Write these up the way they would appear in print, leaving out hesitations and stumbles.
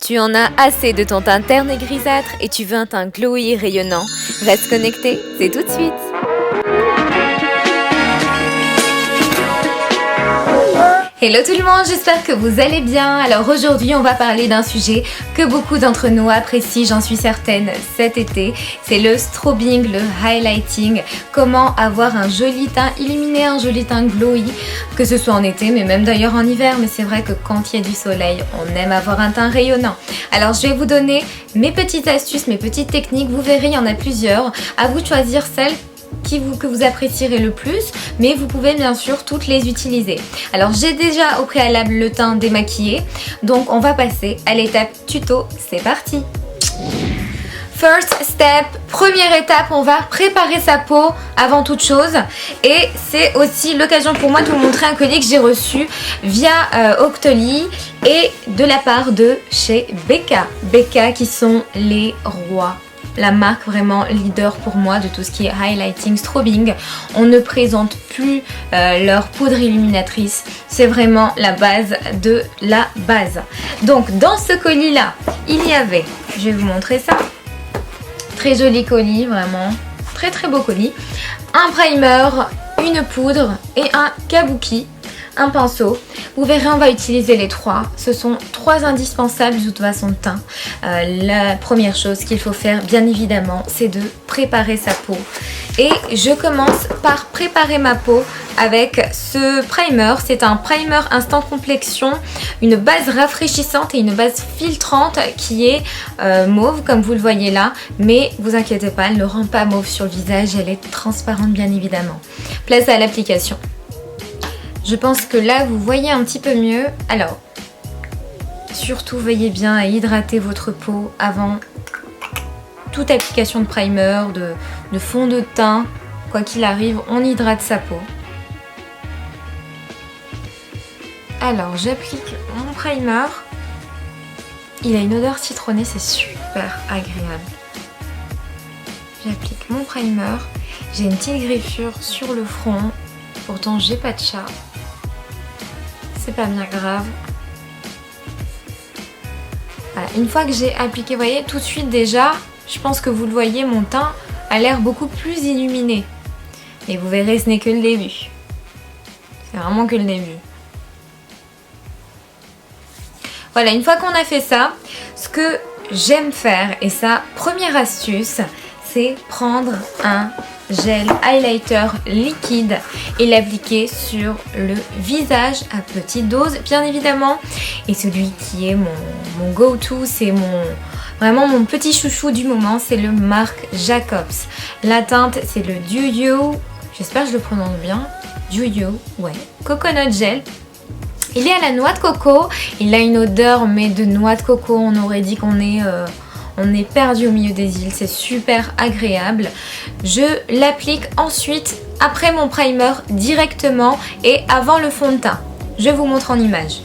Tu en as assez de ton teint terne et grisâtre et tu veux un teint glowy et rayonnant. Reste connecté, c'est tout de suite. Hello tout le monde, j'espère que vous allez bien. Alors aujourd'hui on va parler d'un sujet que beaucoup d'entre nous apprécient, j'en suis certaine, cet été. C'est le strobing, le highlighting. Comment avoir un joli teint illuminé, un joli teint glowy, que ce soit en été mais même d'ailleurs en hiver. Mais c'est vrai que quand il y a du soleil, on aime avoir un teint rayonnant. Alors je vais vous donner mes petites astuces, mes petites techniques. Vous verrez, il y en a plusieurs. À vous de choisir celle que vous apprécierez le plus, mais vous pouvez bien sûr toutes les utiliser. Alors j'ai déjà au préalable le teint démaquillé, donc on va passer à l'étape tuto, c'est parti. First step, première étape, on va préparer sa peau avant toute chose, et c'est aussi l'occasion pour moi de vous montrer un colis que j'ai reçu via Octoly et de la part de chez Becca. Becca qui sont les rois. La marque vraiment leader pour moi de tout ce qui est highlighting, strobing. On ne présente plus leur poudre illuminatrice. C'est vraiment la base de la base. Donc dans ce colis là, il y avait, je vais vous montrer ça. Très joli colis, vraiment. Très très beau colis. Un primer, une poudre et un kabuki. Un pinceau. Vous verrez, on va utiliser les trois. Ce sont trois indispensables de toute façon de teint. La première chose qu'il faut faire, bien évidemment, c'est de préparer sa peau. Et je commence par préparer ma peau avec ce primer. C'est un primer instant complexion, une base rafraîchissante et une base filtrante qui est mauve comme vous le voyez là. Mais vous inquiétez pas, elle ne rend pas mauve sur le visage, elle est transparente bien évidemment. Place à l'application. Je pense que là vous voyez un petit peu mieux. Alors, surtout veillez bien à hydrater votre peau avant toute application de primer, de fond de teint. Quoi qu'il arrive, on hydrate sa peau. Alors, j'applique mon primer. Il a une odeur citronnée, c'est super agréable. J'applique mon primer. J'ai une petite griffure sur le front. Pourtant, j'ai pas de chat. C'est pas bien grave. Voilà. Une fois que j'ai appliqué, vous voyez, tout de suite déjà, je pense que vous le voyez, mon teint a l'air beaucoup plus illuminé. Et vous verrez, ce n'est que le début. C'est vraiment que le début. Voilà, une fois qu'on a fait ça, ce que j'aime faire, et ça, première astuce, c'est prendre un gel highlighter liquide et l'appliquer sur le visage à petite dose bien évidemment. Et celui qui est mon go-to, c'est vraiment mon petit chouchou du moment, c'est le Marc Jacobs. La teinte c'est le Duo, j'espère que je le prononce bien, Duo, ouais, Coconut Gel. Il est à la noix de coco, il a une odeur mais de noix de coco, on aurait dit qu'on est perdu au milieu des îles, c'est super agréable. Je l'applique ensuite après mon primer directement et avant le fond de teint. Je vous montre en image.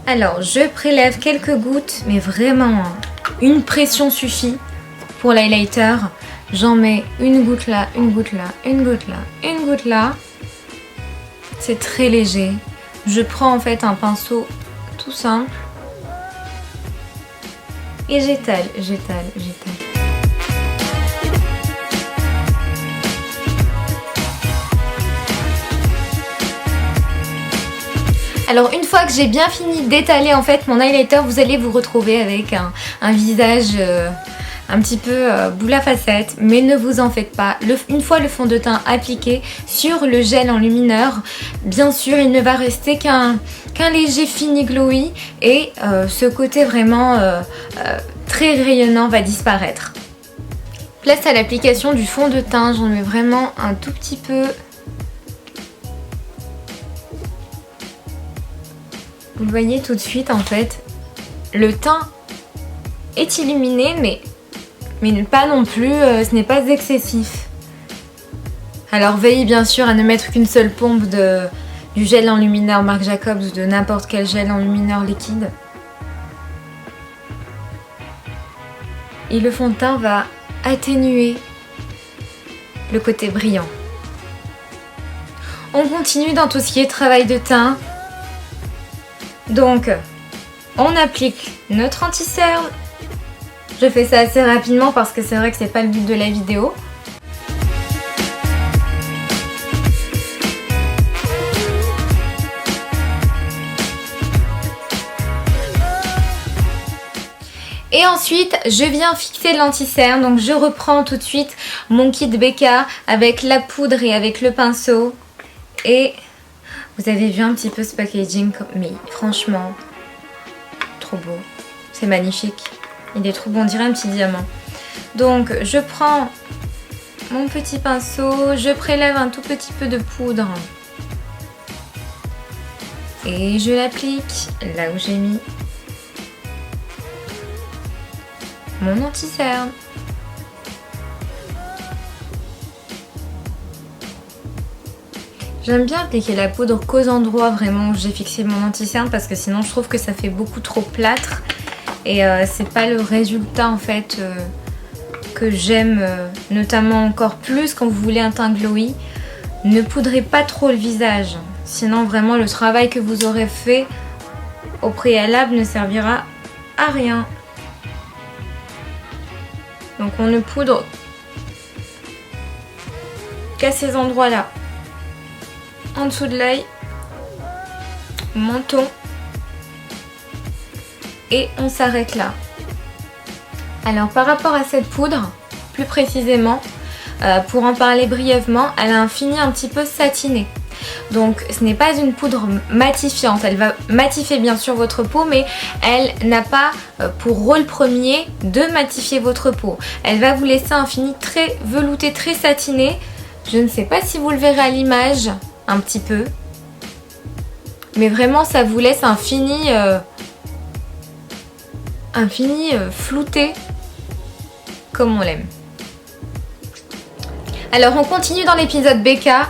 Alors je prélève quelques gouttes, mais vraiment une pression suffit pour l'highlighter. J'en mets une goutte là, une goutte là, une goutte là, une goutte là. C'est très léger. Je prends en fait un pinceau tout simple. Et j'étale. Alors une fois que j'ai bien fini d'étaler en fait mon highlighter, vous allez vous retrouver avec un visage un petit peu boule à facettes, mais ne vous en faites pas. Une fois le fond de teint appliqué sur le gel enlumineur, bien sûr il ne va rester qu'un léger fini glowy et ce côté vraiment très rayonnant va disparaître. Place à l'application du fond de teint, j'en mets vraiment un tout petit peu. Vous le voyez tout de suite en fait, le teint est illuminé mais pas non plus, ce n'est pas excessif. Alors veillez bien sûr à ne mettre qu'une seule pompe du gel enlumineur Marc Jacobs ou de n'importe quel gel enlumineur liquide. Et le fond de teint va atténuer le côté brillant. On continue dans tout ce qui est travail de teint. Donc, On applique notre anti-cerne. Je fais ça assez rapidement parce que c'est vrai que c'est pas le but de la vidéo. Et ensuite, je viens fixer l'anti-cerne. Donc je reprends tout de suite mon kit Becca avec la poudre et avec le pinceau. Et vous avez vu un petit peu ce packaging, mais franchement, trop beau. C'est magnifique. Il est trop beau, on dirait un petit diamant. Donc je prends mon petit pinceau, je prélève un tout petit peu de poudre. Et je l'applique là où j'ai mis mon anti-cerne. J'aime bien appliquer la poudre qu'aux endroits vraiment où j'ai fixé mon anti-cerne parce que sinon je trouve que ça fait beaucoup trop plâtre et c'est pas le résultat en fait que j'aime, notamment encore plus quand vous voulez un teint glowy. Ne poudrez pas trop le visage, sinon vraiment le travail que vous aurez fait au préalable ne servira à rien. Donc on ne poudre qu'à ces endroits-là. En dessous de l'œil, menton, et on s'arrête là. Alors par rapport à cette poudre, plus précisément, pour en parler brièvement, elle a un fini un petit peu satiné. Donc ce n'est pas une poudre matifiante, elle va matifier bien sûr votre peau, mais elle n'a pas pour rôle premier de matifier votre peau. Elle va vous laisser un fini très velouté, très satiné. Je ne sais pas si vous le verrez à l'image, un petit peu. Mais vraiment ça vous laisse un fini flouté comme on l'aime. Alors on continue dans l'épisode Becca,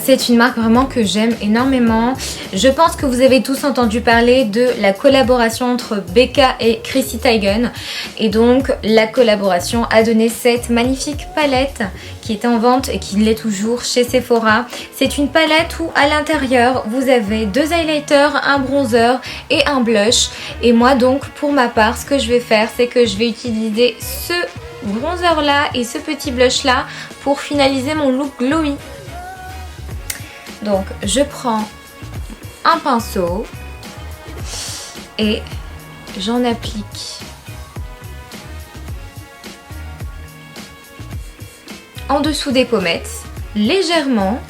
c'est une marque vraiment que j'aime énormément. Je pense que vous avez tous entendu parler de la collaboration entre Becca et Chrissy Teigen. Et donc la collaboration a donné cette magnifique palette qui était en vente et qui l'est toujours chez Sephora. C'est une palette où à l'intérieur vous avez 2 highlighters, un bronzer et un blush. Et moi donc pour ma part ce que je vais faire c'est que je vais utiliser ce bronzer là et ce petit blush là pour finaliser mon look glowy. Donc je prends un pinceau et j'en applique en dessous des pommettes légèrement.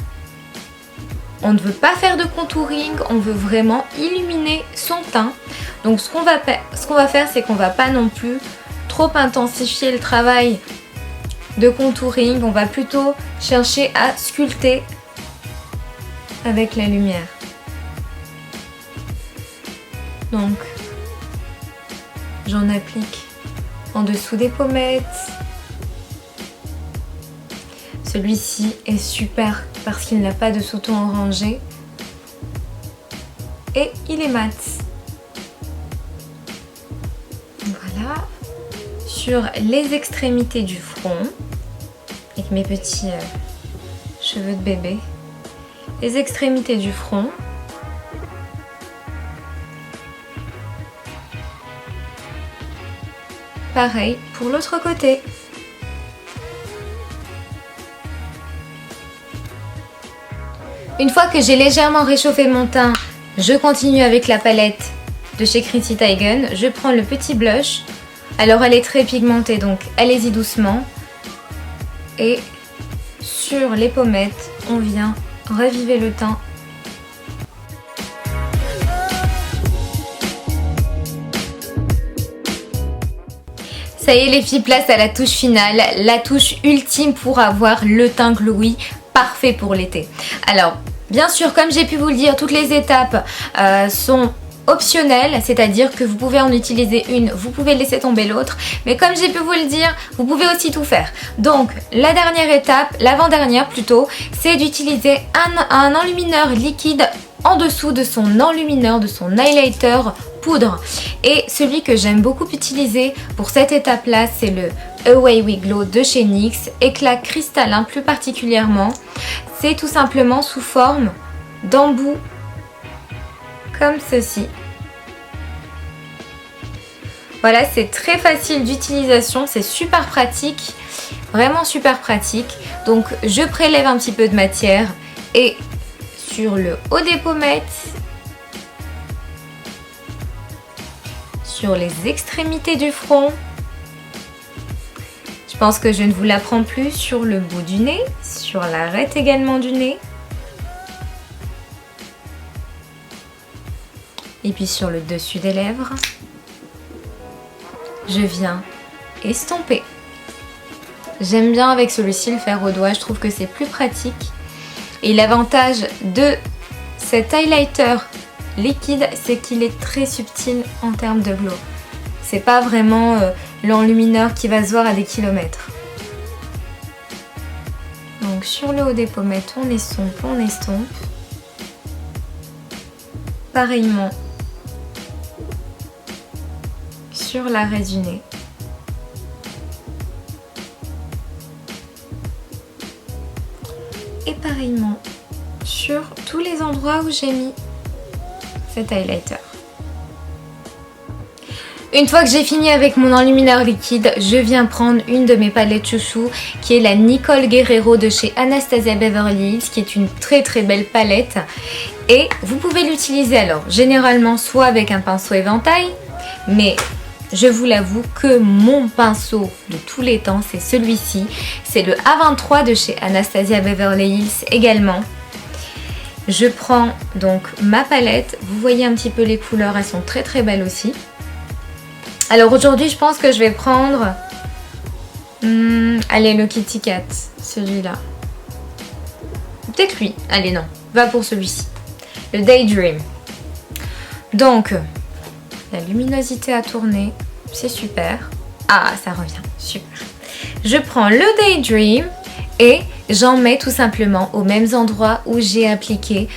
On ne veut pas faire de contouring, on veut vraiment illuminer son teint. Donc ce qu'on va faire c'est qu'on va pas non plus trop intensifier le travail de contouring, on va plutôt chercher à sculpter avec la lumière. Donc j'en applique en dessous des pommettes. Celui-ci est super parce qu'il n'a pas de sous-ton orangé et il est mat. Voilà. Sur les extrémités du front, avec mes petits cheveux de bébé, les extrémités du front, pareil pour l'autre côté. Une fois que j'ai légèrement réchauffé mon teint, je continue avec la palette de chez Chrissy Teigen. Je prends le petit blush. Alors elle est très pigmentée, donc allez-y doucement. Et sur les pommettes, on vient raviver le teint. Ça y est les filles, place à la touche finale, la touche ultime pour avoir le teint glowy parfait pour l'été. Alors, bien sûr, comme j'ai pu vous le dire, toutes les étapes sont optionnel, c'est-à-dire que vous pouvez en utiliser une, vous pouvez laisser tomber l'autre, mais comme j'ai pu vous le dire, vous pouvez aussi tout faire. Donc la dernière étape, l'avant-dernière plutôt, c'est d'utiliser un enlumineur liquide en dessous de son enlumineur, de son highlighter poudre. Et celui que j'aime beaucoup utiliser pour cette étape-là, c'est le Away We Glow de chez NYX, éclat cristallin plus particulièrement. C'est tout simplement sous forme d'embout comme ceci. Voilà, c'est très facile d'utilisation, c'est super pratique, vraiment super pratique. Donc je prélève un petit peu de matière et sur le haut des pommettes, sur les extrémités du front. Je pense que je ne vous l'apprends plus, sur le bout du nez, sur l'arête également du nez. Et puis sur le dessus des lèvres. Je viens estomper. J'aime bien avec celui-ci le faire au doigt, je trouve que c'est plus pratique. Et l'avantage de cet highlighter liquide, c'est qu'il est très subtil en termes de glow. C'est pas vraiment l'enlumineur qui va se voir à des kilomètres. Donc sur le haut des pommettes, on estompe, on estompe. Pareillement sur l'arrêt du nez. Et pareillement sur tous les endroits où j'ai mis cet highlighter. Une fois que j'ai fini avec mon enlumineur liquide, je viens prendre une de mes palettes chouchou qui est la Nicole Guerrero de chez Anastasia Beverly Hills, qui est une très très belle palette. Et vous pouvez l'utiliser alors généralement soit avec un pinceau éventail, mais je vous l'avoue que mon pinceau de tous les temps, c'est celui-ci. C'est le A23 de chez Anastasia Beverly Hills également. Je prends donc ma palette. Vous voyez un petit peu les couleurs, elles sont très très belles aussi. Alors aujourd'hui, je pense que je vais prendre... allez, le Kitty Cat, celui-là. Peut-être lui. Allez, non. Va pour celui-ci. Le Daydream. Donc, la luminosité a tourné. C'est super. Ah, ça revient. Super. Je prends le Daydream et j'en mets tout simplement aux mêmes endroits où j'ai appliqué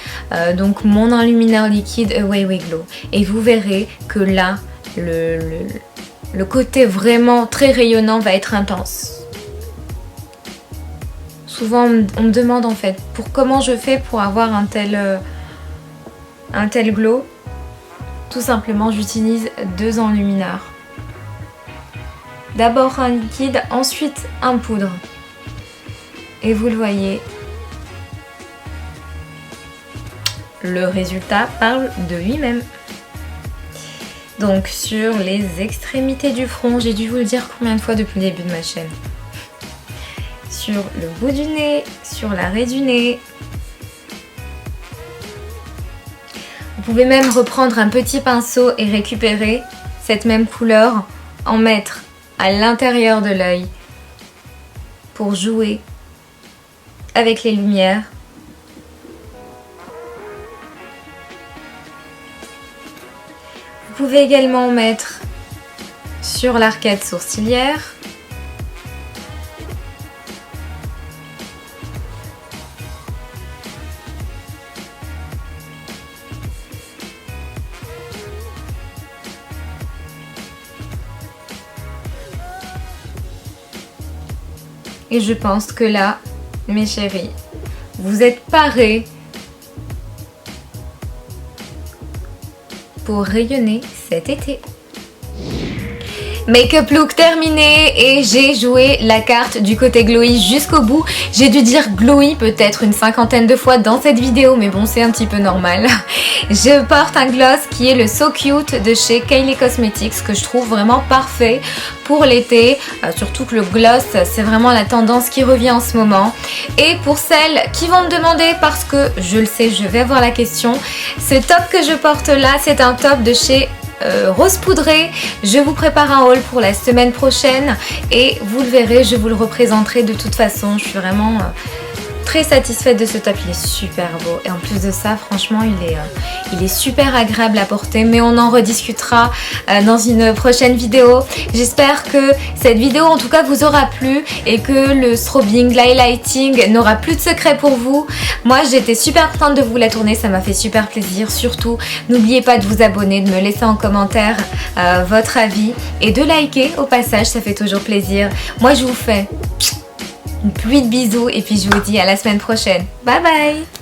donc mon enlumineur liquide Away We Glow. Et vous verrez que là, le côté vraiment très rayonnant va être intense. Souvent on me demande en fait comment je fais pour avoir un tel glow. Tout simplement j'utilise deux enlumineurs. D'abord un liquide, ensuite un poudre. Et vous le voyez, le résultat parle de lui-même. Donc sur les extrémités du front, j'ai dû vous le dire combien de fois depuis le début de ma chaîne. Sur le bout du nez, sur l'arrêt du nez. Vous pouvez même reprendre un petit pinceau et récupérer cette même couleur, en mettre à l'intérieur de l'œil pour jouer avec les lumières. Vous pouvez également mettre sur l'arcade sourcilière. Et je pense que là, mes chéris, vous êtes parés pour rayonner cet été. Make-up look terminé et j'ai joué la carte du côté glowy jusqu'au bout. J'ai dû dire glowy peut-être une 50aine de fois dans cette vidéo, mais bon, c'est un petit peu normal. Je porte un gloss qui est le So Cute de chez Kylie Cosmetics, que je trouve vraiment parfait pour l'été. Surtout que le gloss, c'est vraiment la tendance qui revient en ce moment. Et pour celles qui vont me demander, parce que je le sais, je vais avoir la question, ce top que je porte là, c'est un top de chez Rose Poudrée. Je vous prépare un haul pour la semaine prochaine et vous le verrez, je vous le représenterai de toute façon. Je suis vraiment très satisfaite de ce top, il est super beau et en plus de ça, franchement, il est super agréable à porter, mais on en rediscutera dans une prochaine vidéo. J'espère que cette vidéo en tout cas vous aura plu et que le strobing, l'highlighting n'aura plus de secret pour vous. Moi j'étais super contente de vous la tourner, ça m'a fait super plaisir. Surtout n'oubliez pas de vous abonner, de me laisser en commentaire votre avis et de liker au passage, ça fait toujours plaisir. Moi je vous fais une pluie de bisous et puis je vous dis à la semaine prochaine. Bye bye!